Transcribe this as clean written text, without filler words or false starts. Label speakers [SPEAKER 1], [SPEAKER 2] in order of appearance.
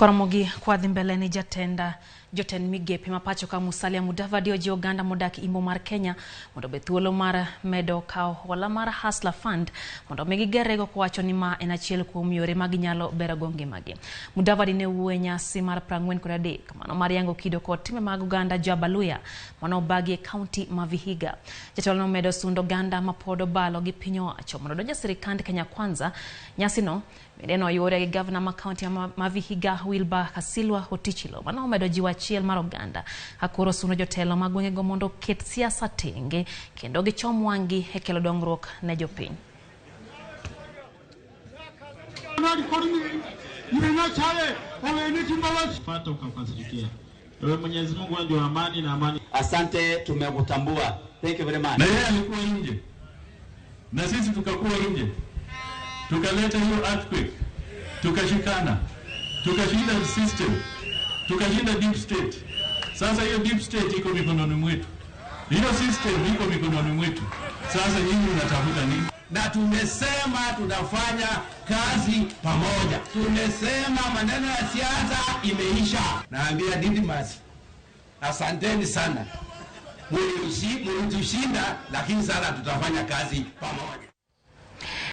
[SPEAKER 1] Koromogi kwa dhimbele ni jatenda joten migepe mapacho ka Musalia Mudavadi oji Oganda modak Imbo mar Kenya mondo bethuolo mar medo kao hola mar Hustler Fund mondo migigerego kwacho ni ma en achiel kuom yore maginyalo berago ngimagi. Mudavadi ne wuoyo nyasi mar 43 mano mar yango kido kod time mag Oganda Jabaluya mano bagi e kaunti ma Vihiga. Jatelo no medo sundo Oganda mapodo balo gi piny owacho mondo donjo sirikand Kenya Kwanza. Nyasi no medeno yore gi governor ma kaunti ma Vihiga Wilbur Kasilwa Otichilo mano medo jiwa achiel mar Oganda akoro suno jotelo mag gwengego mondo ket siasa tenge kendo gichom wang'gi e kelo dongruok ne jopiny.
[SPEAKER 2] Mwenyezi Mungu ndio amani na amani.
[SPEAKER 3] Asante, tumekutambua. Thank you very much.
[SPEAKER 4] Na yeye alikuwa nje. Na sisi tukakuwa nje. Tukaleta hiyo earthquake. Tukashikana. Tukashinda system. Tukashinda deep state. Sasa hiyo deep state iko mikononi mwetu. Hiyo system iko mikononi mwetu. Sasa nyinyi mnatafuta nini?
[SPEAKER 5] Na tumesema tunafanya kazi pamoja. Tumesema maneno ya siasa imeisha. Naambia Didmus, asanteni sana. Mlitushinda, lakini sasa tutafanya kazi pamoja.